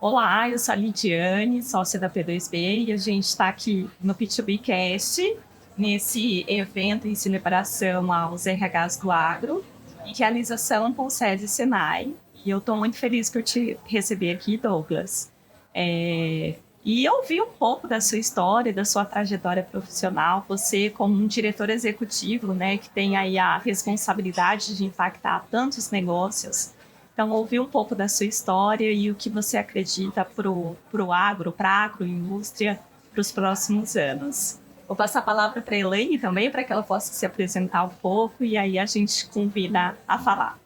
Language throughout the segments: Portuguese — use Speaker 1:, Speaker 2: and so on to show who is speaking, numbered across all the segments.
Speaker 1: Olá, eu sou a Lidiane, sócia da P2B, e a gente está aqui no P2Bcast, nesse evento em celebração aos RHs do Agro, em realização com sede Senai. E eu estou muito feliz por te receber aqui, Douglas. E ouvir um pouco da sua história, da sua trajetória profissional, você como um diretor executivo, né, que tem aí a responsabilidade de impactar tantos negócios. Então, ouvir um pouco da sua história e o que você acredita para o agro, para a agroindústria, para os próximos anos. Vou passar a palavra para a Elaine também, para que ela possa se apresentar um pouco e aí a gente convida a falar.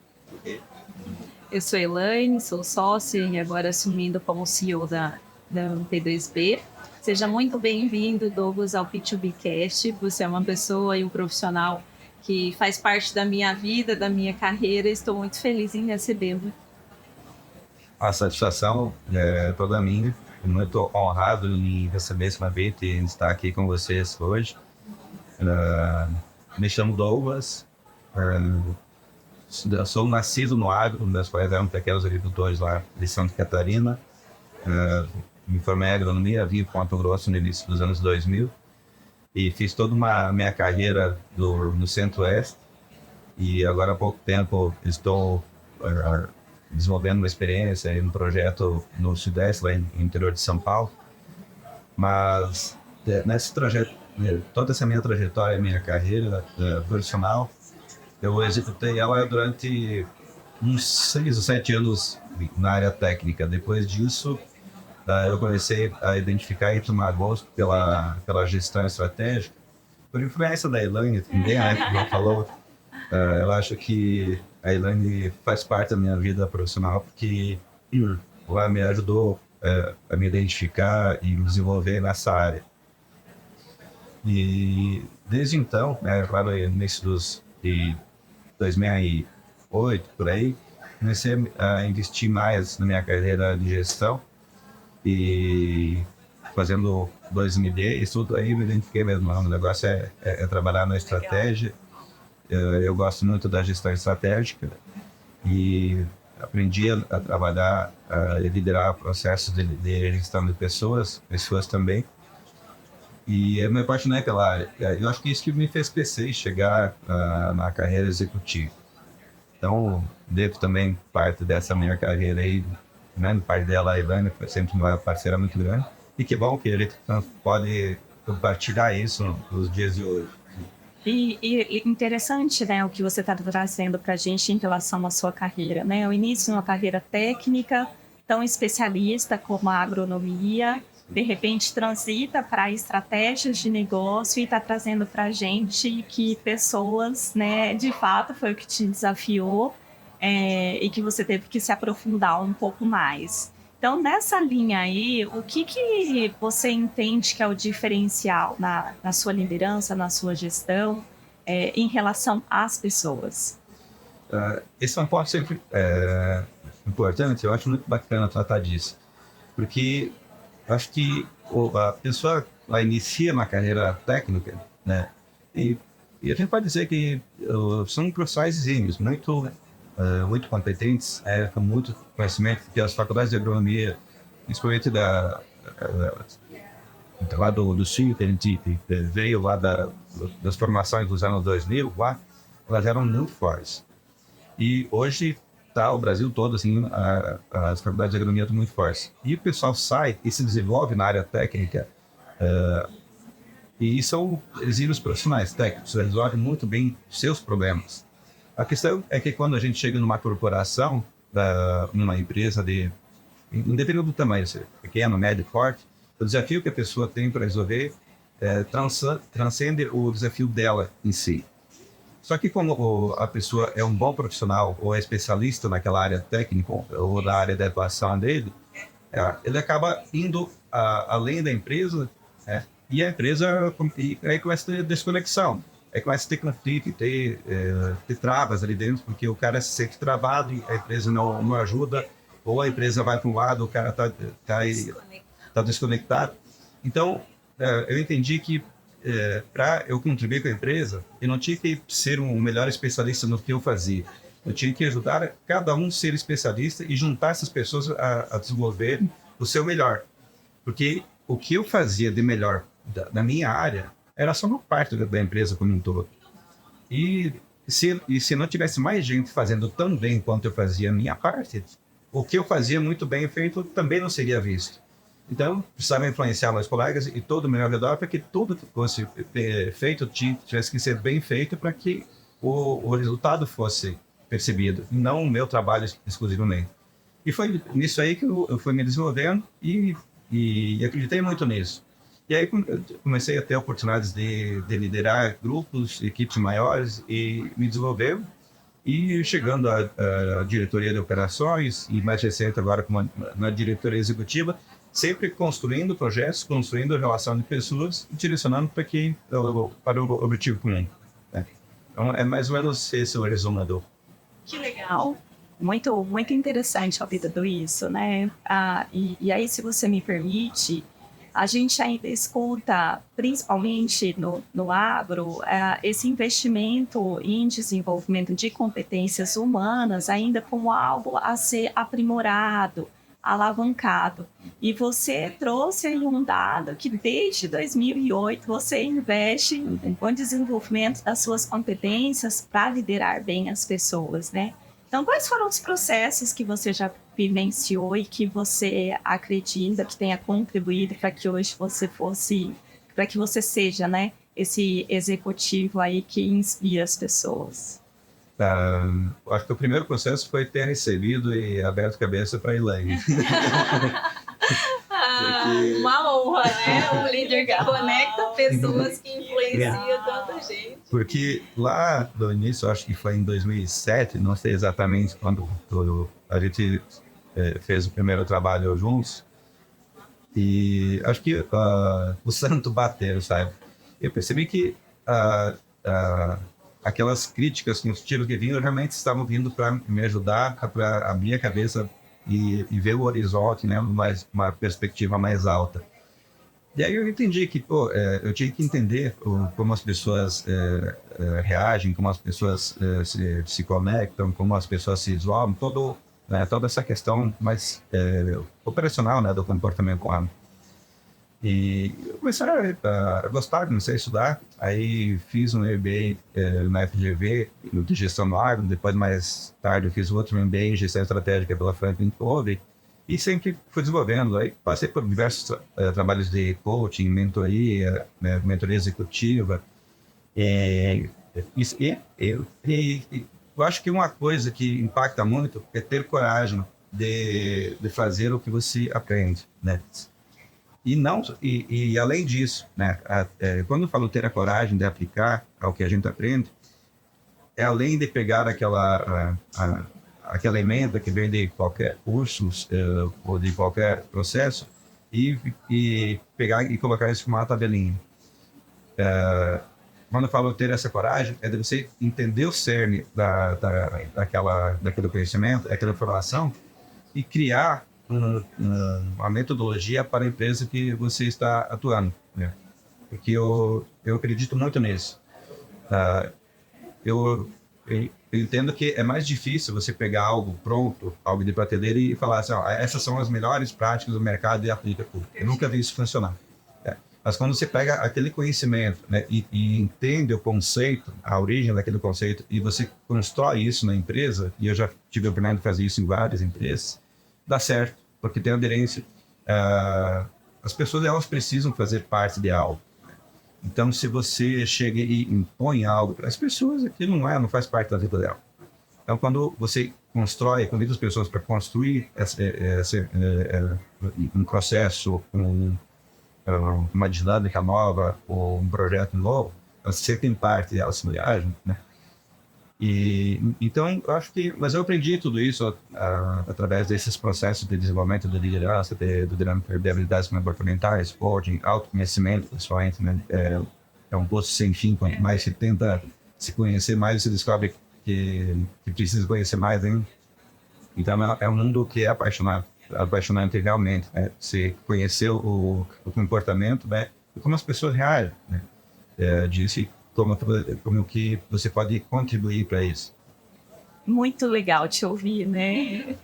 Speaker 2: Eu sou a Elaine, sou sócia e agora assumindo como CEO da P2B. Seja muito bem-vindo, Douglas, ao P2Bcast. Você é uma pessoa e um profissional que faz parte da minha vida, da minha carreira. Estou muito feliz em recebê-lo.
Speaker 3: A satisfação é toda minha. Muito honrado em receber esse convite e estar aqui com vocês hoje. Me chamo Douglas. Eu sou nascido no agro, meus pais eram pequenos agricultores lá de Santa Catarina. Me formei em agronomia, vim para Mato Grosso no início dos anos 2000 e fiz toda a minha carreira no Centro-Oeste e agora há pouco tempo estou desenvolvendo uma experiência em um projeto no Sudeste, lá no interior de São Paulo. Mas nesse trajeto, toda essa minha trajetória, minha carreira profissional, eu executei ela durante uns 6 ou 7 anos na área técnica. Depois disso, eu comecei a identificar e tomar gosto pela gestão estratégica. Por influência da Elaine também, que ela falou, eu acho que a Elaine faz parte da minha vida profissional porque ela me ajudou a me identificar e me desenvolver nessa área. E desde então, claro, no início de 2008, por aí, comecei a investir mais na minha carreira de gestão e fazendo 2 MBAs, tudo aí me identifiquei mesmo. O negócio é trabalhar na estratégia. Eu gosto muito da gestão estratégica e aprendi a trabalhar, a liderar processos de gestão de pessoas também. E eu me apaixonei pela área. Eu acho que isso que me fez crescer e chegar na carreira executiva. Então, devo também parte dessa minha carreira aí, né, parte dela, a Elaine, foi sempre uma parceira muito grande. E que bom que a gente pode compartilhar isso nos dias de hoje.
Speaker 1: E interessante, né, o que você está trazendo para a gente em relação à sua carreira, né? O início de uma carreira técnica, tão especialista como a agronomia, de repente transita para estratégias de negócio e está trazendo para a gente que pessoas, né, de fato foi o que te desafiou e que você teve que se aprofundar um pouco mais. Então, nessa linha aí, o que você entende que é o diferencial na sua liderança, na sua gestão, em relação às pessoas?
Speaker 3: Esse é um ponto sempre importante, eu acho muito bacana tratar disso, porque eu acho que a pessoa inicia uma carreira técnica, né, e a gente pode dizer que são profissionais exímios, muito competentes, com muito conhecimento, que as faculdades de agronomia, principalmente lá do Sul, que a gente veio lá das formações dos anos 2000, lá, elas eram muito fortes. E hoje está o Brasil todo, assim, as faculdades de agronomia estão muito fortes. E o pessoal sai e se desenvolve na área técnica, e são exímios profissionais técnicos, resolvem muito bem seus problemas. A questão é que quando a gente chega numa corporação, numa empresa independente do tamanho, seja pequeno, médio, forte, o desafio que a pessoa tem para resolver transcende o desafio dela em si. Só que como a pessoa é um bom profissional ou é especialista naquela área técnica ou na área de atuação dele, ele acaba indo além da empresa, e a empresa aí começa a ter desconexão. Aí começa a ter conflito, ter travas ali dentro, porque o cara se sente travado e a empresa não ajuda, ou a empresa vai para um lado, o cara está desconectado. Então, eu entendi que para eu contribuir com a empresa, eu não tinha que ser um melhor especialista no que eu fazia. Eu tinha que ajudar cada um a ser especialista e juntar essas pessoas a desenvolver o seu melhor. Porque o que eu fazia de melhor da minha área era só uma parte da empresa como um todo. E se não tivesse mais gente fazendo tão bem quanto eu fazia a minha parte, o que eu fazia muito bem feito também não seria visto. Então, precisava influenciar meus colegas e todo o meu ao redor para que tudo que fosse feito tivesse que ser bem feito para que o resultado fosse percebido, não o meu trabalho exclusivamente. E foi nisso aí que eu fui me desenvolvendo e acreditei muito nisso. E aí comecei a ter oportunidades de liderar grupos, equipes maiores e me desenvolver. E chegando à diretoria de operações e mais recente agora na diretoria executiva, sempre construindo projetos, construindo relação de pessoas e direcionando para o objetivo comum. Né? Então é mais ou menos esse o resumador.
Speaker 1: Que legal. Muito, muito interessante ouvir tudo isso, né? E aí, se você me permite, a gente ainda escuta, principalmente no agro, esse investimento em desenvolvimento de competências humanas ainda como algo a ser aprimorado, alavancado. E você trouxe aí um dado que desde 2008 você investe no desenvolvimento das suas competências para liderar bem as pessoas, né? Então, quais foram os processos que você já vivenciou e que você acredita que tenha contribuído para que hoje para que você seja, né, esse executivo aí que inspira as pessoas?
Speaker 3: Acho que o primeiro processo foi ter recebido e aberto a cabeça para a Elaine.
Speaker 2: Uma honra, né? Um líder que conecta pessoas, que influencia tanta gente.
Speaker 3: Porque lá no início, acho que foi em 2007, não sei exatamente quando a gente fez o primeiro trabalho juntos, e acho que o santo bateu, sabe? Eu percebi que aquelas críticas construtivas que vinham realmente estavam vindo para me ajudar, para abrir a cabeça e ver o horizonte, né, uma perspectiva mais alta. E aí eu entendi que eu tinha que entender como as pessoas reagem, como as pessoas se conectam, como as pessoas se isolam, toda essa questão mais operacional, né, do comportamento humano. E eu comecei a gostar, comecei a estudar, aí fiz um MBA na FGV, de gestão no agro, depois mais tarde eu fiz outro MBA em gestão estratégica pela Franklin Covey, e sempre fui desenvolvendo. Aí passei por diversos trabalhos de coaching, mentoria, mentoria executiva, e eu acho que uma coisa que impacta muito é ter coragem de fazer o que você aprende, né? E além disso, né, quando eu falo ter a coragem de aplicar ao que a gente aprende, é além de pegar aquela emenda que vem de qualquer curso ou de qualquer processo e pegar e colocar isso numa tabelinha. Quando eu falo ter essa coragem, é de você entender o cerne daquele conhecimento, daquela informação, e criar uma metodologia para a empresa que você está atuando, né? Porque eu acredito muito nisso. Eu entendo que é mais difícil você pegar algo pronto, algo de prateleira e falar assim, essas são as melhores práticas do mercado e aplica tudo. Eu nunca vi isso funcionar. Mas quando você pega aquele conhecimento, né, e entende o conceito, a origem daquele conceito, e você constrói isso na empresa, e eu já tive a oportunidade de fazer isso em várias empresas, dá certo, porque tem aderência. As pessoas, elas precisam fazer parte de algo. Então, se você chega e impõe algo para as pessoas, aquilo não faz parte da vida dela. Então, quando você convida as pessoas para construir um processo, uma dinâmica nova, ou um projeto novo, você tem parte delas se viajam, né? Então, eu acho que... Mas eu aprendi tudo isso através desses processos de desenvolvimento de liderança, de habilidades comportamentais, coaching, autoconhecimento, pessoalmente, né? É um poço sem fim. Quanto mais se tenta se conhecer, mais você descobre que precisa conhecer mais, hein? Então, é um mundo que é apaixonante realmente, né? Você conhecer o comportamento, né? E como as pessoas reagem, né? Como que você pode contribuir para isso.
Speaker 1: Muito legal te ouvir, né?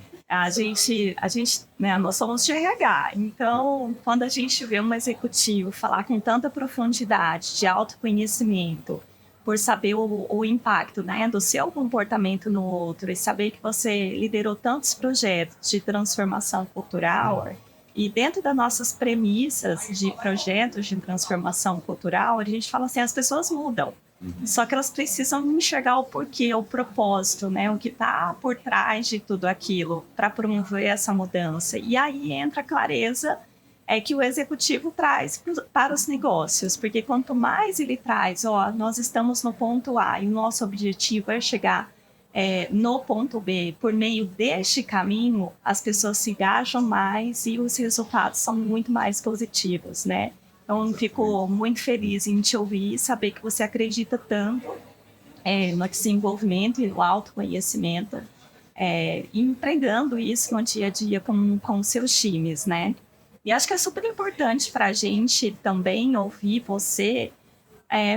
Speaker 1: né, nós somos de RH, então quando a gente vê um executivo falar com tanta profundidade de autoconhecimento, por saber o impacto, né, do seu comportamento no outro e saber que você liderou tantos projetos de transformação cultural, e dentro das nossas premissas de projetos de transformação cultural, a gente fala assim, as pessoas mudam. Só que elas precisam enxergar o porquê, o propósito, né? O que está por trás de tudo aquilo para promover essa mudança. E aí entra a clareza que o executivo traz para os negócios, porque quanto mais ele traz, nós estamos no ponto A e o nosso objetivo é chegar no ponto B, por meio deste caminho, as pessoas se engajam mais e os resultados são muito mais positivos, né? Então, eu fico muito feliz em te ouvir e saber que você acredita tanto no desenvolvimento e no autoconhecimento, empregando isso no dia a dia com seus times, né? E acho que é super importante para a gente também ouvir você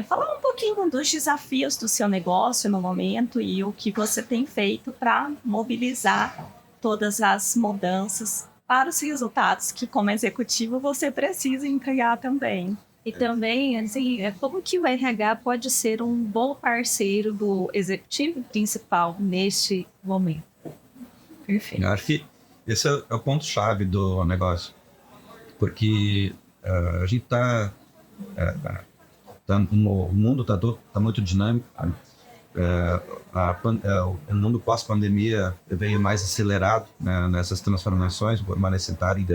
Speaker 1: falar um pouquinho dos desafios do seu negócio no momento e o que você tem feito para mobilizar todas as mudanças para os resultados que, como executivo, você precisa entregar também.
Speaker 2: E também, assim, como que o RH pode ser um bom parceiro do executivo principal neste momento?
Speaker 1: Perfeito.
Speaker 3: Eu acho que esse é o ponto-chave do negócio, porque a gente o mundo está muito dinâmico. O mundo pós-pandemia veio mais acelerado, né, nessas transformações, por uma necessidade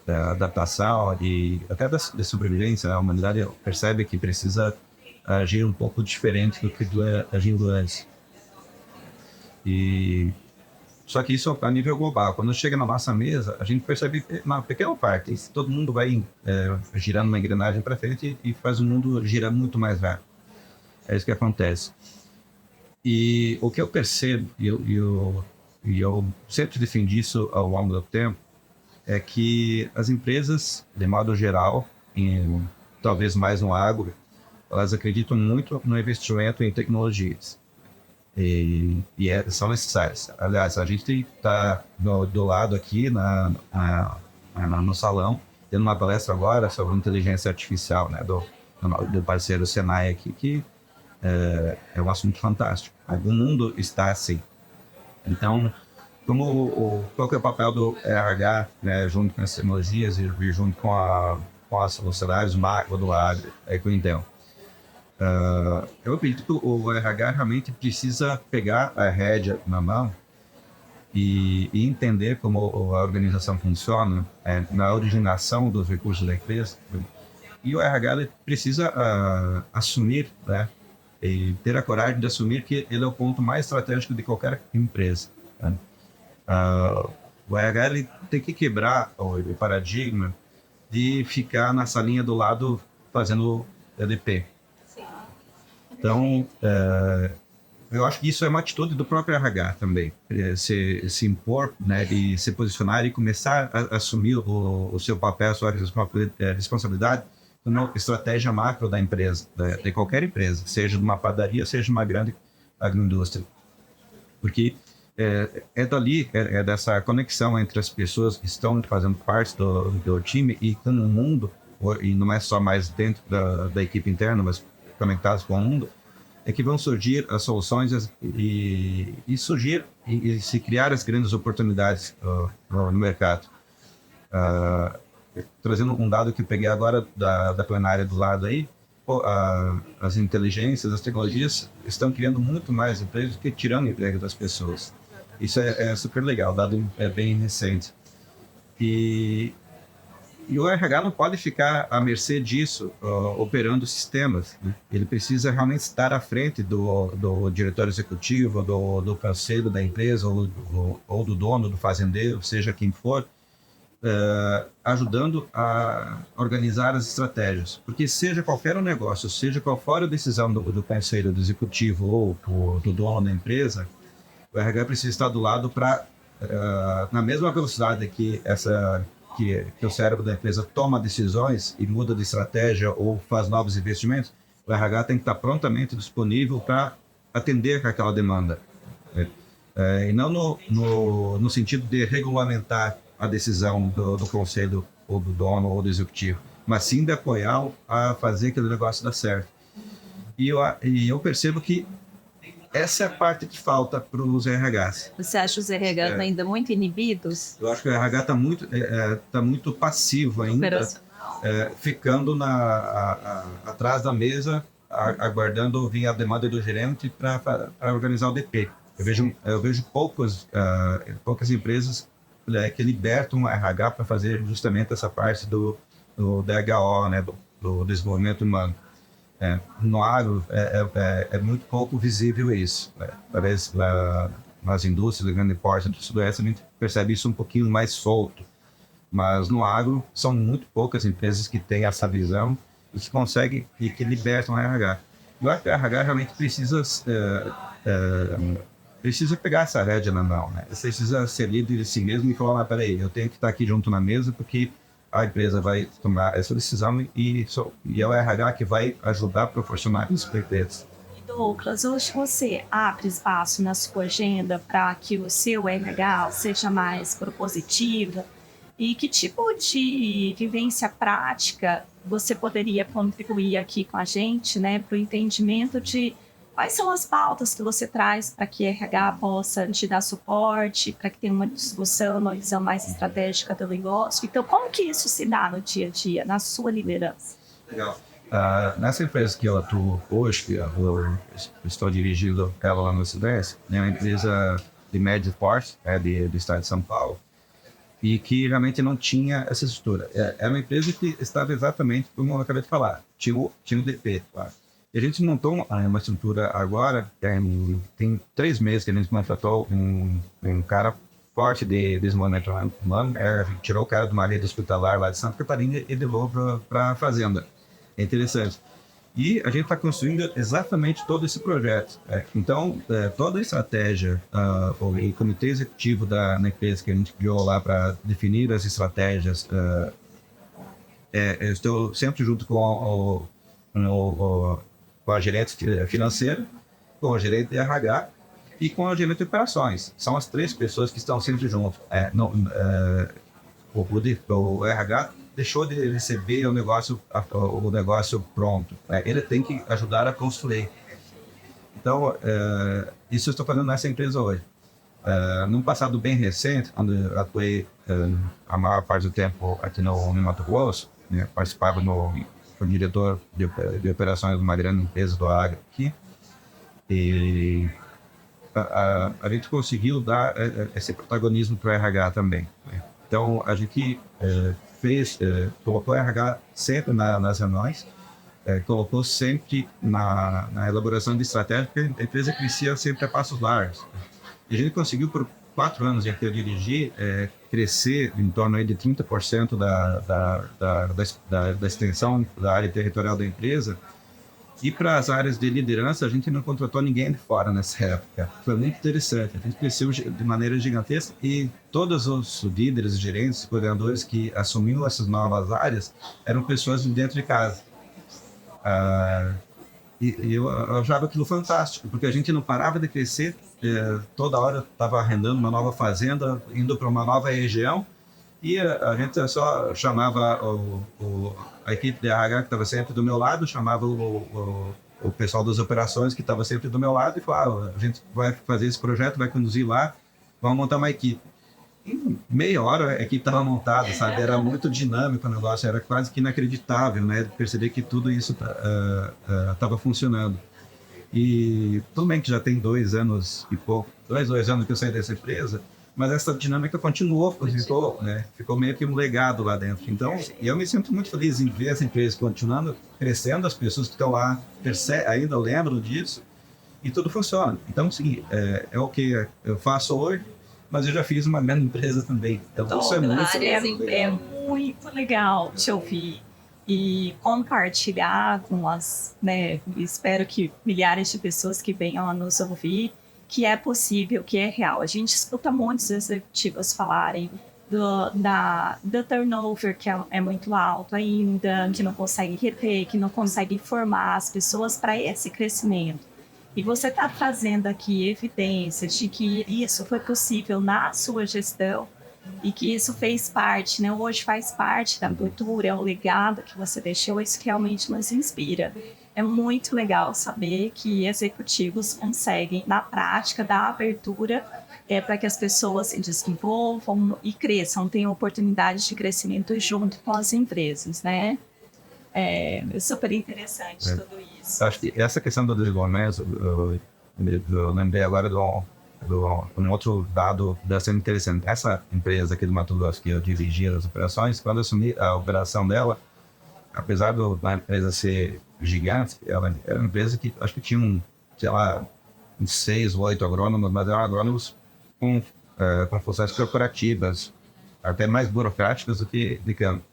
Speaker 3: da adaptação e até da sobrevivência. A humanidade percebe que precisa agir um pouco diferente do que agindo antes. Só que isso a nível global. Quando chega na nossa mesa, a gente percebe uma pequena parte. Todo mundo vai girando uma engrenagem para frente e faz o mundo girar muito mais rápido. É isso que acontece. E o que eu percebo, e eu sempre defendi isso ao longo do tempo, é que as empresas, de modo geral, talvez mais no agro, elas acreditam muito no investimento em tecnologias. São necessárias. Aliás, a gente está do lado aqui no salão, tendo uma palestra agora sobre inteligência artificial, né, do parceiro Senai aqui, que é um assunto fantástico. O mundo está assim. Então, qual que é o papel do RH, né, junto com as tecnologias e junto com os cenários macro do agro, que eu entendo? Eu acredito que o RH realmente precisa pegar a rédea na mão e entender como a organização funciona na originação dos recursos da empresa. E o RH ele precisa assumir, né, e ter a coragem de assumir que ele é o ponto mais estratégico de qualquer empresa. Né? O RH ele tem que quebrar o paradigma de ficar na salinha do lado fazendo EDP. Então, eu acho que isso é uma atitude do próprio RH também, se impor, né, e se posicionar e começar a assumir o seu papel, a sua responsabilidade na estratégia macro da empresa, de qualquer empresa, seja de uma padaria, seja de uma grande agroindústria. Porque dali, dessa conexão entre as pessoas que estão fazendo parte do time e com o mundo, e não é só mais dentro da equipe interna, mas conectados com o mundo, é que vão surgir as soluções e se criar as grandes oportunidades no mercado. Trazendo um dado que eu peguei agora da plenária do lado aí, as inteligências, as tecnologias estão criando muito mais empregos do que tirando emprego das pessoas. Isso é super legal, o dado é bem recente. E o RH não pode ficar à mercê disso, operando sistemas, né? Ele precisa realmente estar à frente do diretor executivo, do parceiro da empresa, ou do dono, do fazendeiro, seja quem for, ajudando a organizar as estratégias. Porque seja qualquer negócio, seja qual for a decisão do parceiro, do executivo ou do dono da empresa, o RH precisa estar do lado para, na mesma velocidade que o cérebro da empresa toma decisões e muda de estratégia ou faz novos investimentos, o RH tem que estar prontamente disponível para atender aquela demanda. E não no sentido de regulamentar a decisão do conselho ou do dono ou do executivo, mas sim de apoiar a fazer aquele negócio dar certo. E eu percebo que essa é a parte que falta para os RHs.
Speaker 2: Você acha os RHs ainda muito inibidos?
Speaker 3: Eu acho que o RH está muito passivo ainda, ficando atrás da mesa, aguardando ouvir a demanda do gerente para organizar o DP. Eu vejo poucas empresas que libertam o RH para fazer justamente essa parte do DHO, né, do desenvolvimento humano. No agro é muito pouco visível isso. Talvez nas indústrias de grande porte do Sudoeste a gente percebe isso um pouquinho mais solto. Mas no agro são muito poucas empresas que têm essa visão e que conseguem e que libertam o RH. Eu acho que o RH realmente precisa pegar essa rédea na mão, né? Precisa ser líder de si mesmo e falar, peraí, eu tenho que estar aqui junto na mesa porque a empresa vai tomar essa decisão e é o RH que vai ajudar a proporcionar esses pretextos.
Speaker 1: Douglas, hoje você abre espaço na sua agenda para que o seu RH seja mais propositivo? E que tipo de vivência prática você poderia contribuir aqui com a gente, né, para o entendimento de quais são as pautas que você traz para que a RH possa te dar suporte, para que tenha uma discussão, uma visão mais estratégica do negócio? Então, como que isso se dá no dia a dia, na sua liderança?
Speaker 3: Legal. Nessa empresa que eu atuo hoje, que eu estou dirigindo ela lá no Sudeste, é uma empresa de médio porte, do estado de São Paulo, e que realmente não tinha essa estrutura. Era uma empresa que estava exatamente como eu acabei de falar, tinha o DP, claro. E a gente montou uma estrutura agora, tem 3 meses que a gente contratou um cara forte de desenvolvimento humano, tirou o cara de uma rede hospitalar lá de Santa Catarina e levou para a fazenda. É interessante. E a gente está construindo exatamente todo esse projeto. Então, toda a estratégia, o comitê executivo na empresa que a gente criou lá para definir as estratégias, eu estou sempre junto com a gerente financeira, com o gerente de RH e com o gerente de operações. São as 3 pessoas que estão sempre juntos. O RH deixou de receber o negócio pronto. Ele tem que ajudar a construir. Então, isso eu estou fazendo nessa empresa hoje. Num passado bem recente, quando eu atuei a maior parte do tempo aqui no Mato Grosso, né, participava como diretor de operações de uma grande empresa do agro aqui, e a gente conseguiu dar esse protagonismo para o RH também, né? Então, a gente colocou o RH sempre nas reuniões, colocou sempre na elaboração de estratégia, porque a empresa crescia sempre a passos largos. E a gente conseguiu, por 4 anos em que eu dirigi, crescer em torno aí de 30% da extensão da área territorial da empresa. E para as áreas de liderança, a gente não contratou ninguém de fora nessa época. Foi muito interessante. A gente cresceu de maneira gigantesca e todos os líderes, gerentes, coordenadores que assumiram essas novas áreas eram pessoas de dentro de casa. E eu achava aquilo fantástico, porque a gente não parava de crescer. Toda hora estava arrendando uma nova fazenda, indo para uma nova região, e a gente só chamava a equipe de RH que estava sempre do meu lado, chamava o pessoal das operações que estava sempre do meu lado e falava, a gente vai fazer esse projeto, vai conduzir lá, vamos montar uma equipe. Em meia hora a equipe estava montada, sabe? Era muito dinâmico o negócio, era quase que inacreditável, né? Perceber que tudo isso estava funcionando. E tudo bem que já tem 2 anos e pouco, 2 anos que eu saí dessa empresa, mas essa dinâmica continuou, ficou meio que um legado lá dentro. Então, eu me sinto muito feliz em ver essa empresa continuando, crescendo, as pessoas que estão lá ainda lembram disso, e tudo funciona. Então, assim, é o que eu faço hoje, mas eu já fiz uma grande empresa também. Então, isso
Speaker 1: é muito legal te ouvir e compartilhar com as, né, espero que milhares de pessoas que venham a nos ouvir, que é possível, que é real. A gente escuta muitos executivos falarem do turnover, que é muito alto ainda, que não consegue reter, que não consegue formar as pessoas para esse crescimento. E você está trazendo aqui evidências de que isso foi possível na sua gestão e que isso fez parte, né? Hoje faz parte da cultura, é o legado que você deixou, isso realmente nos inspira. É muito legal saber que executivos conseguem, na prática, dar abertura para que as pessoas se desenvolvam e cresçam, tenham oportunidades de crescimento junto com as empresas, né? É super interessante tudo isso.
Speaker 3: Acho que essa questão do desenvolvimento, eu lembrei agora de um outro dado bastante interessante. Essa empresa aqui do Mato Grosso, que eu dirigia as operações, quando eu assumi a operação dela, apesar da empresa ser gigante, ela era uma empresa que acho que tinha sei lá, uns 6 ou 8 agrônomos, mas eram agrônomos com funções corporativas, até mais burocráticas do que de campo.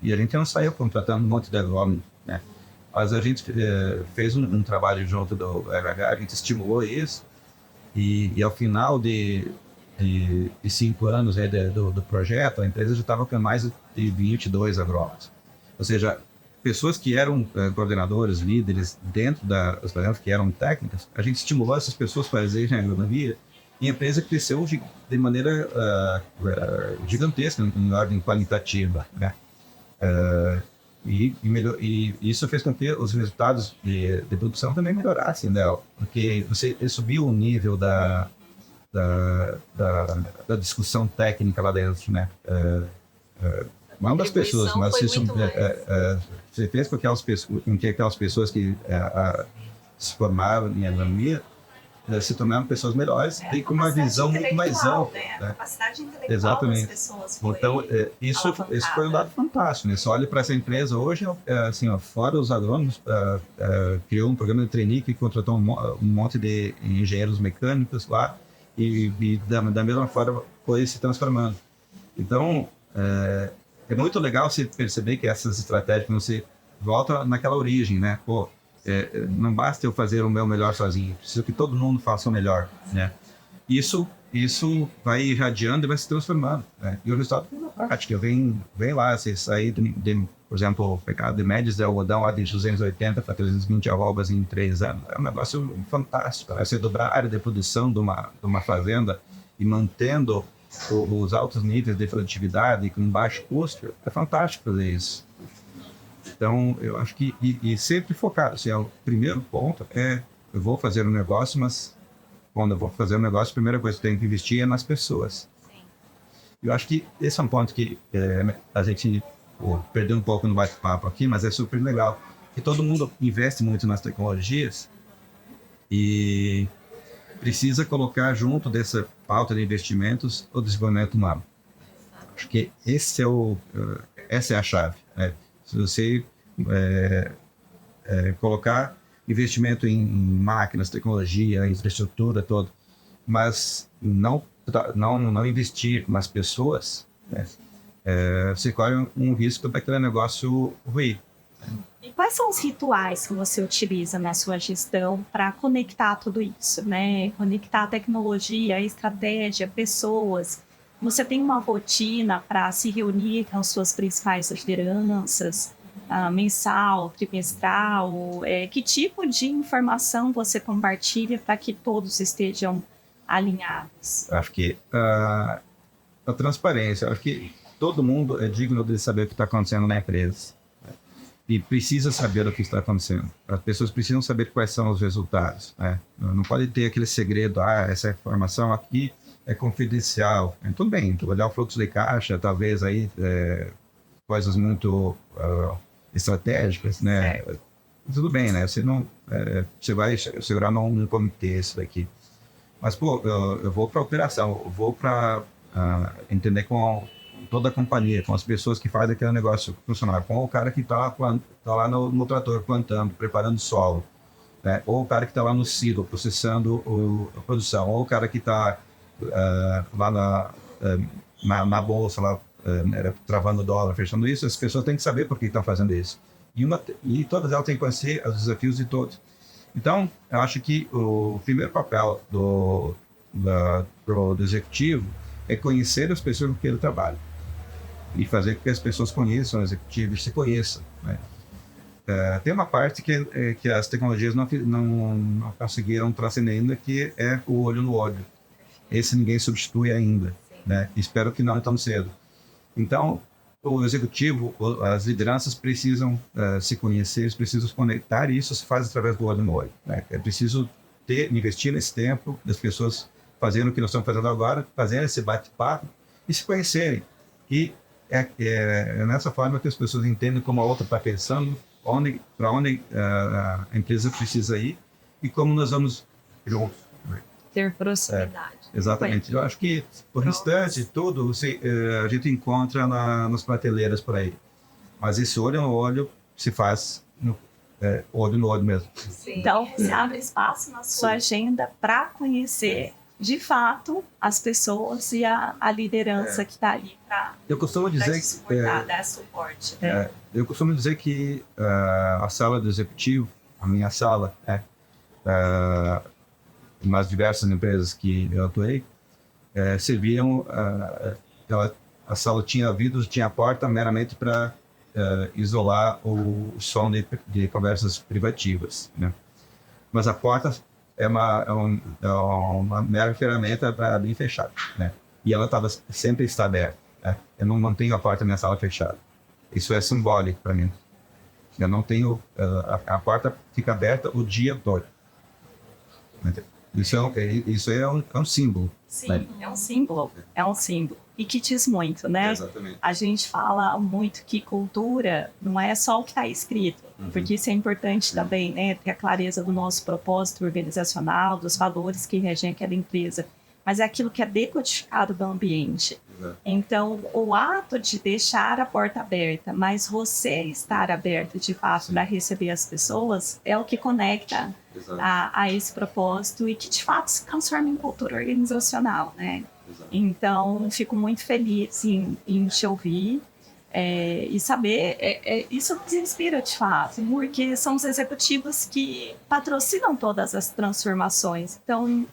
Speaker 3: E a gente não saiu contratando um monte de agrônomos, né? Mas a gente fez um trabalho junto do RH, a gente estimulou isso, e ao final de 5 anos do projeto, a empresa já estava com mais de 22 agrônomos. Ou seja, pessoas que eram coordenadores, líderes dentro das variantes que eram técnicas, a gente estimulou essas pessoas para fazerem agronomia, e a empresa cresceu de maneira gigantesca em ordem qualitativa, né? E isso fez com que os resultados de produção também melhorassem dela, porque você subiu o nível da discussão técnica lá dentro, né? Não das pessoas, mas você fez com que aquelas pessoas que se formaram em agronomia se tornaram pessoas melhores e com uma visão muito mais ampla.
Speaker 1: Né? A capacidade intelectual
Speaker 3: Exatamente.
Speaker 1: das pessoas foi
Speaker 3: então, isso foi um dado fantástico, né? Você olha para essa empresa hoje, assim, fora os agrônomos, criou um programa de trainee que contratou um monte de engenheiros mecânicos lá e da mesma forma foi se transformando. Então, é muito legal você perceber que essas estratégias, você volta naquela origem, né? Pô, não basta eu fazer o meu melhor sozinho, preciso que todo mundo faça o melhor, né? Isso vai irradiando e vai se transformando, né? E o resultado é na prática. Vem lá, você sair por exemplo, pegar de médias de algodão lá de 280 para 320 arrobas em 3 anos. É um negócio fantástico, né? Você dobrar a área de produção de uma fazenda e mantendo os altos níveis de produtividade com baixo custo, é fantástico fazer isso. Então, eu acho que, e sempre focado, assim, o primeiro ponto eu vou fazer um negócio, mas quando eu vou fazer um negócio, a primeira coisa que eu tenho que investir é nas pessoas. Sim. Eu acho que esse é um ponto que a gente perdeu um pouco no bate-papo aqui, mas é super legal, que todo mundo investe muito nas tecnologias e precisa colocar junto dessa pauta de investimentos o desenvolvimento humano. Acho que essa é a chave, né? Se você colocar investimento em máquinas, tecnologia, infraestrutura, toda, mas não investir nas pessoas, né? Você corre um risco daquele negócio ruir.
Speaker 1: E quais são os rituais que você utiliza na sua gestão para conectar tudo isso, né? Conectar a tecnologia, a estratégia, pessoas. Você tem uma rotina para se reunir com as suas principais lideranças, mensal, trimestral? Que tipo de informação você compartilha para que todos estejam alinhados?
Speaker 3: Acho que a transparência, acho que todo mundo é digno de saber o que está acontecendo na empresa. E precisa saber o que está acontecendo. As pessoas precisam saber quais são os resultados, né? Não pode ter aquele segredo, essa informação aqui é confidencial. Tudo bem, olhar o fluxo de caixa, talvez aí coisas muito estratégicas, né? Tudo bem, né? Você vai segurar num comitê isso daqui. Mas, pô, eu vou para a operação, eu vou para entender com toda a companhia, com as pessoas que fazem aquele negócio funcionar, com o cara que está lá no trator plantando, preparando o solo, né? Ou o cara que está lá no silo processando a produção, ou o cara que está lá na bolsa, lá, travando o dólar, fechando isso. As pessoas têm que saber por que estão fazendo isso. E todas elas têm que conhecer os desafios de todos. Então, eu acho que o primeiro papel do executivo é conhecer as pessoas com quem ele trabalha e fazer com que as pessoas conheçam o executivo e se conheçam, né? tem uma parte que as tecnologias não conseguiram transcender ainda, que é o olho no olho. Esse ninguém substitui ainda, né? Espero que não tão cedo. Então, o executivo, as lideranças precisam se conhecer, precisam se conectar, e isso se faz através do olho no olho, né? É preciso investir nesse tempo das pessoas fazendo o que nós estamos fazendo agora, fazendo esse bate-papo e se conhecerem. E é nessa forma que as pessoas entendem como a outra está pensando, para onde a empresa precisa ir e como nós vamos juntos.
Speaker 2: Ter proximidade.
Speaker 3: Exatamente. Eu acho que o restante tudo a gente encontra nas prateleiras por aí. Mas esse olho no olho se faz olho no olho mesmo.
Speaker 1: Sim. Então, você abre espaço na sua agenda para conhecer, de fato, as pessoas e a liderança que está ali para dar suporte.
Speaker 3: Eu costumo dizer que a sala do executivo, a minha sala, nas diversas empresas que eu atuei, serviam, a sala tinha vidros, tinha porta meramente para isolar o som de conversas privativas, né? Mas a porta é uma mera ferramenta para abrir e fechar, né? E ela sempre está aberta, né? Eu não mantenho a porta da minha sala fechada. Isso é simbólico para mim. Eu não tenho... a porta fica aberta o dia todo. Isso é um símbolo.
Speaker 1: Sim, né? É um símbolo. E que diz muito, né?
Speaker 3: Exatamente.
Speaker 1: A gente fala muito que cultura não é só o que está escrito, porque isso é importante também, né? Ter a clareza do nosso propósito organizacional, dos valores que regem aquela empresa, mas é aquilo que é decodificado do ambiente. Exato. Então, o ato de deixar a porta aberta, mas você estar aberto de fato para receber as pessoas, é o que conecta a esse propósito e que de fato se transforma em cultura organizacional, né? Exato. Então, fico muito feliz em te ouvir e saber, isso nos inspira de fato, porque são os executivos que patrocinam todas as transformações. Então,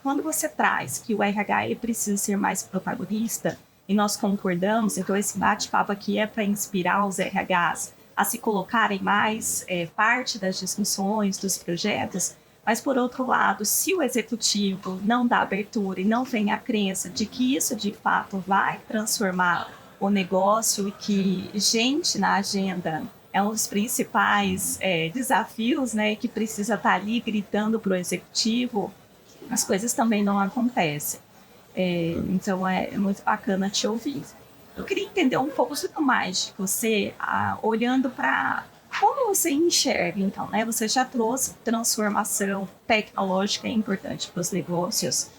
Speaker 1: quando você traz que o RH precisa ser mais protagonista, e nós concordamos, então esse bate-papo aqui é para inspirar os RHs a se colocarem mais parte das discussões, dos projetos. Mas, por outro lado, se o executivo não dá abertura e não tem a crença de que isso, de fato, vai transformar o negócio e que gente na agenda é um dos principais desafios, né, que precisa estar ali gritando para o executivo, as coisas também não acontecem. Então, é muito bacana te ouvir. Eu queria entender um pouco mais de você, olhando para... Como você enxerga, então, né? Você já trouxe transformação tecnológica, é importante para os negócios,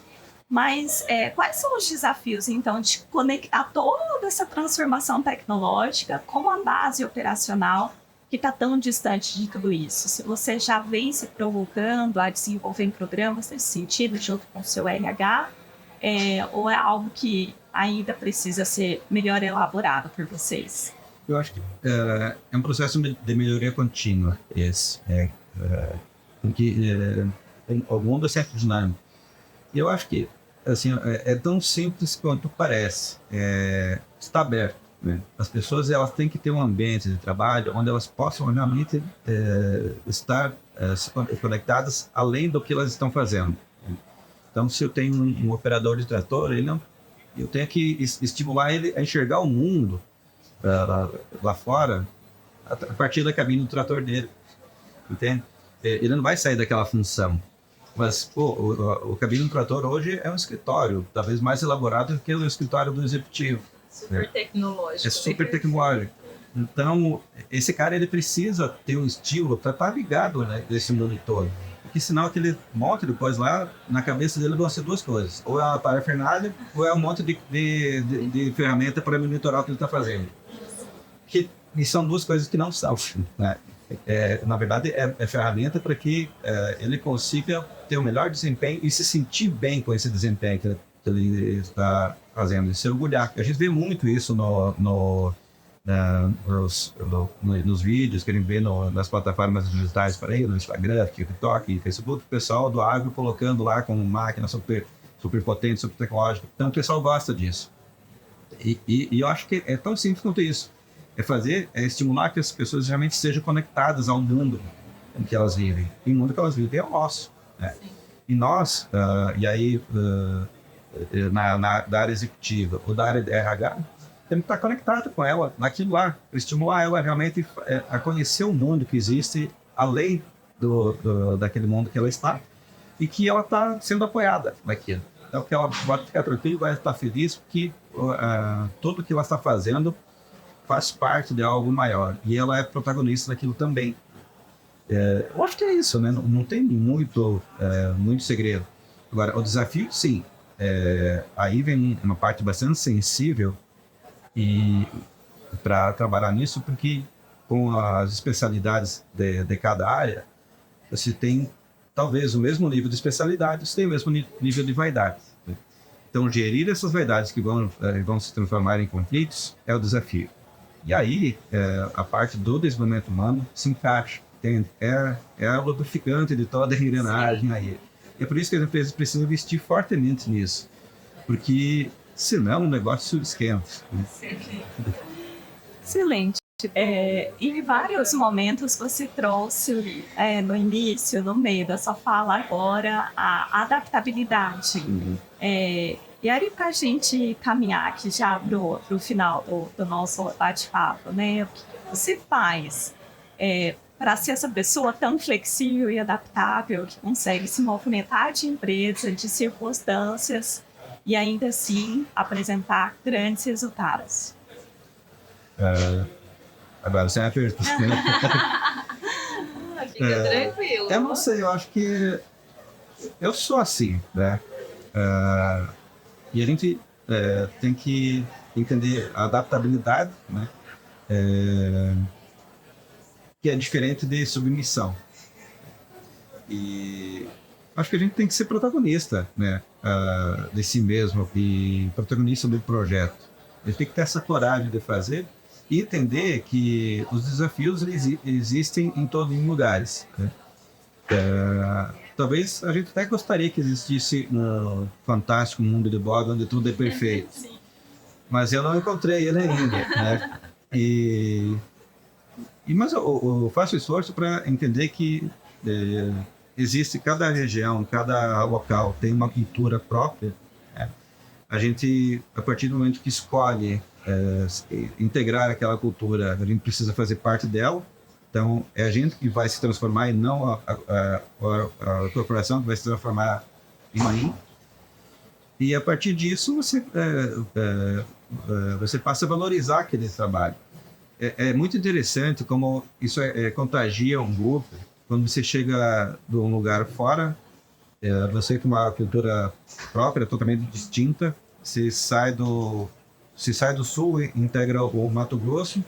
Speaker 1: mas quais são os desafios, então, de conectar toda essa transformação tecnológica com a base operacional que está tão distante de tudo isso? Se você já vem se provocando a desenvolver programas nesse sentido, junto com o seu RH, ou é algo que ainda precisa ser melhor elaborado por vocês?
Speaker 3: Eu acho que é um processo de melhoria contínua esse, porque o mundo é sempre dinâmico. E eu acho que assim, é tão simples quanto parece. Está aberto, né? As pessoas elas têm que ter um ambiente de trabalho onde elas possam realmente estar conectadas além do que elas estão fazendo. Então, se eu tenho um operador de trator, eu tenho que estimular ele a enxergar o mundo lá fora a partir da cabine do trator dele, entende? Ele não vai sair daquela função, mas o cabine do trator hoje é um escritório talvez mais elaborado do que o escritório do executivo.
Speaker 2: Super tecnológico.
Speaker 3: É super tecnológico. Então esse cara ele precisa ter um estilo para estar ligado, né, nesse mundo todo, porque senão aquele monte depois lá na cabeça dele vão ser duas coisas: ou é uma parafernália ou é um monte de ferramenta para monitorar o que ele está fazendo. E são duas coisas que não são, né? Na verdade, é ferramenta para que ele consiga ter o melhor desempenho e se sentir bem com esse desempenho que ele está fazendo, e se orgulhar. A gente vê muito isso nos vídeos que a gente vê nas plataformas digitais, no Instagram, TikTok, Facebook, o pessoal do agro colocando lá com máquina super potente, super tecnológica. Então o pessoal gosta disso. E eu acho que é tão simples quanto isso. é estimular que as pessoas realmente estejam conectadas ao mundo em que elas vivem. E o mundo que elas vivem é o nosso, né? E nós, da área executiva ou da área de RH, temos que estar conectado com ela, naquilo lá, estimular ela realmente a conhecer o mundo que existe além daquele mundo que ela está, e que ela está sendo apoiada naquilo. Então, que ela pode ficar tranquila, vai estar feliz, porque tudo que ela está fazendo faz parte de algo maior, e ela é protagonista daquilo também. Eu acho que é isso, né? Não tem muito segredo. Agora, o desafio, sim, aí vem uma parte bastante sensível e para trabalhar nisso, porque com as especialidades de cada área, você tem talvez o mesmo nível de especialidade, você tem o mesmo nível de vaidade, né? Então, gerir essas vaidades que vão se transformar em conflitos é o desafio. E aí, a parte do desenvolvimento humano se encaixa, entende? É a lubrificante de toda a engrenagem aí. E é por isso que as empresas precisam investir fortemente nisso, porque senão o negócio esquenta, né?
Speaker 1: Excelente. Em vários momentos você trouxe no início, no meio da sua fala agora, a adaptabilidade.
Speaker 3: Uhum.
Speaker 1: E aí, para a gente caminhar aqui já para o final do nosso bate-papo, né? O que você faz para ser essa pessoa tão flexível e adaptável que consegue se movimentar de empresa, de circunstâncias e ainda assim apresentar grandes resultados?
Speaker 3: Agora, sem a pergunta.
Speaker 2: Fica tranquilo.
Speaker 3: Eu não sei, eu acho que eu sou assim, né? E a gente tem que entender a adaptabilidade, né? Que é diferente de submissão. E acho que a gente tem que ser protagonista, né? De si mesmo e protagonista do projeto. A gente tem que ter essa coragem de fazer e entender que os desafios existem em todos os lugares, né? Talvez a gente até gostaria que existisse um fantástico mundo de Bob onde tudo é perfeito.
Speaker 1: Sim.
Speaker 3: Mas eu não encontrei ele ainda, né? Mas eu faço esforço para entender que existe cada região, cada local tem uma cultura própria, né? A gente, a partir do momento que escolhe integrar aquela cultura, a gente precisa fazer parte dela. Então, é a gente que vai se transformar e não a corporação que vai se transformar em mãe. E a partir disso, você passa a valorizar aquele trabalho. É muito interessante como isso contagia um grupo. Quando você chega de um lugar fora, você com uma cultura própria, totalmente distinta, você sai do sul e integra o Mato Grosso.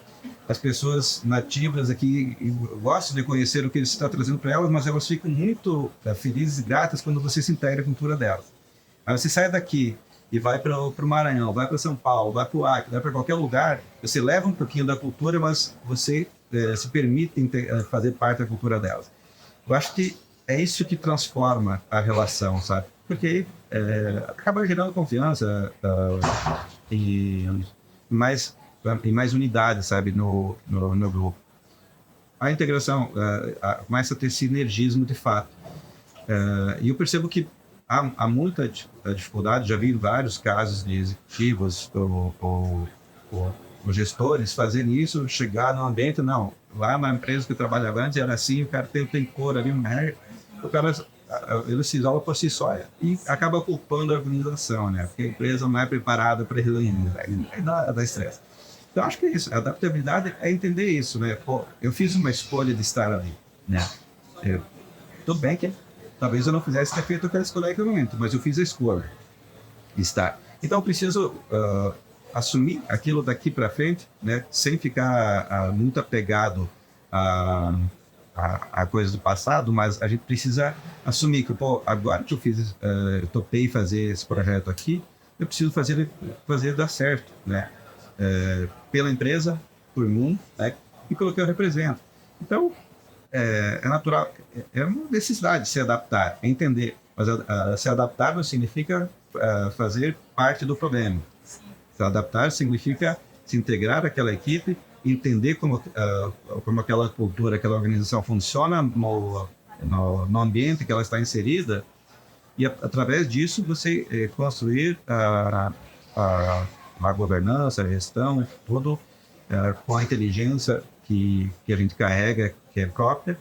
Speaker 3: As pessoas nativas aqui gostam de conhecer o que ele está trazendo para elas, mas elas ficam muito felizes e gratas quando você se integra à cultura delas. Aí você sai daqui e vai para o Maranhão, vai para São Paulo, vai para o Acre, vai para qualquer lugar, você leva um pouquinho da cultura, mas você se permite fazer parte da cultura delas. Eu acho que é isso que transforma a relação, sabe? Porque acaba gerando confiança e mais unidade, sabe, no grupo. A integração começa a ter sinergismo de fato. E eu percebo que há muita dificuldade, já vi vários casos de executivos ou gestores fazerem isso, chegar no ambiente, não, lá na empresa que eu trabalhava antes era assim, o cara tem cor ali, o cara ele se isola por si só e acaba culpando a organização, né? Porque a empresa não é preparada para ele ainda, aí dá estresse. Então, acho que é isso. A adaptabilidade é entender isso, né? Pô, eu fiz uma escolha de estar ali, né? Tudo bem que talvez eu não fizesse ter feito aquela escolha naquele momento, mas eu fiz a escolha de estar. Então, eu preciso assumir aquilo daqui para frente, né? Sem ficar muito apegado a coisas do passado, mas a gente precisa assumir que, pô, agora que eu topei fazer esse projeto aqui, eu preciso fazer dar certo, né? Pela empresa, por mim, né? E pelo que eu represento. Então, é natural, é uma necessidade se adaptar, entender. Mas se adaptar não significa fazer parte do problema. Se adaptar significa se integrar àquela equipe entender como aquela cultura, aquela organização funciona no ambiente que ela está inserida, e através disso você construir a governança, a gestão, tudo com a inteligência que a gente carrega, que é própria,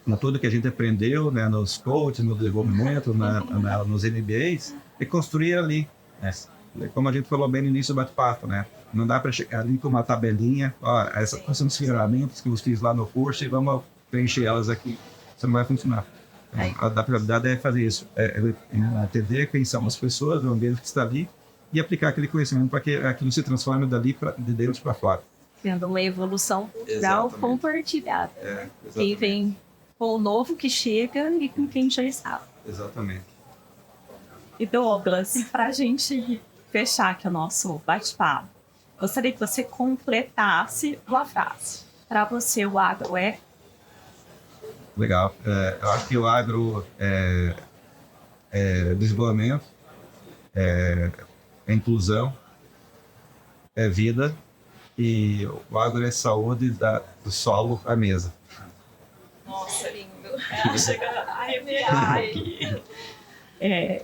Speaker 3: com tudo que a gente aprendeu, né, nos coaches, no desenvolvimento, nos MBAs, e construir ali. Como a gente falou bem no início do bate-papo, né? Não dá para chegar ali com uma tabelinha, essas são as ferramentas que eu fiz lá no curso e vamos preencher elas aqui. Isso não vai funcionar. A adaptabilidade é fazer isso, entender quem são as pessoas, o ambiente que está ali, e aplicar aquele conhecimento para que aquilo se transforme de dentro para fora.
Speaker 2: Tendo uma evolução cultural compartilhada. Quem vem com o novo que chega e com quem já está.
Speaker 3: Exatamente.
Speaker 1: E Douglas, para a gente fechar aqui o nosso bate-papo, gostaria que você completasse uma frase. Para você, o agro é?
Speaker 3: Legal. Eu acho que o agro é desenvolvimento, é inclusão, é vida, e o agro é saúde do solo à mesa.
Speaker 1: Nossa, lindo. Chega a arrepiar aqui.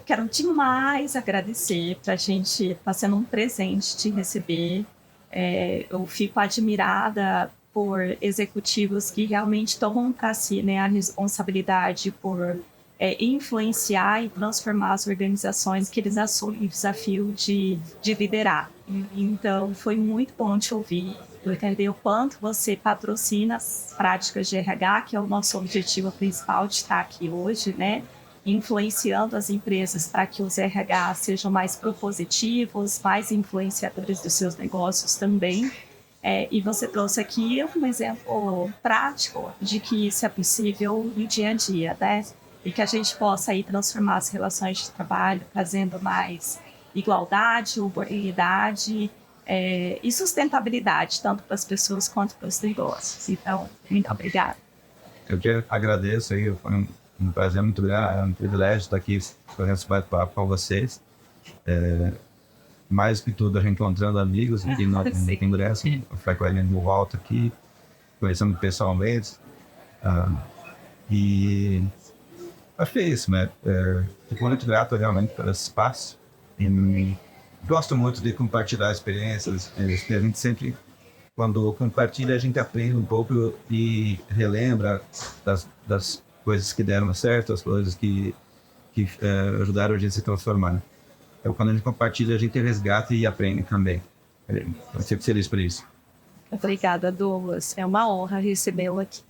Speaker 1: Quero demais agradecer, para a gente estar sendo um presente te receber. Eu fico admirada por executivos que realmente tomam para si, né, a responsabilidade por influenciar e transformar as organizações que eles assumem o desafio de liderar. Então, foi muito bom te ouvir, entender o quanto você patrocina as práticas de RH, que é o nosso objetivo principal de estar aqui hoje, né? Influenciando as empresas para que os RH sejam mais propositivos, mais influenciadores dos seus negócios também. E você trouxe aqui um exemplo prático de que isso é possível no dia a dia, né? E que a gente possa aí transformar as relações de trabalho, trazendo mais igualdade, oportunidade e sustentabilidade, tanto para as pessoas quanto para os negócios. Então, muito obrigada.
Speaker 3: Eu que agradeço aí, foi um prazer muito grande, é um privilégio estar aqui fazendo esse bate-papo com vocês. Mais que tudo, a gente encontrando amigos aqui no Congresso, o Frequente no Volta aqui, conhecendo pessoalmente. E acho que é isso, né? Fico muito grato realmente pelo esse espaço. E gosto muito de compartilhar experiências. A gente sempre, quando compartilha, a gente aprende um pouco e relembra das coisas que deram certo, as coisas que ajudaram a gente a se transformar. Então, quando a gente compartilha, a gente resgata e aprende também. Eu sempre feliz por isso.
Speaker 2: Obrigada, Douglas. É uma honra recebê-lo aqui.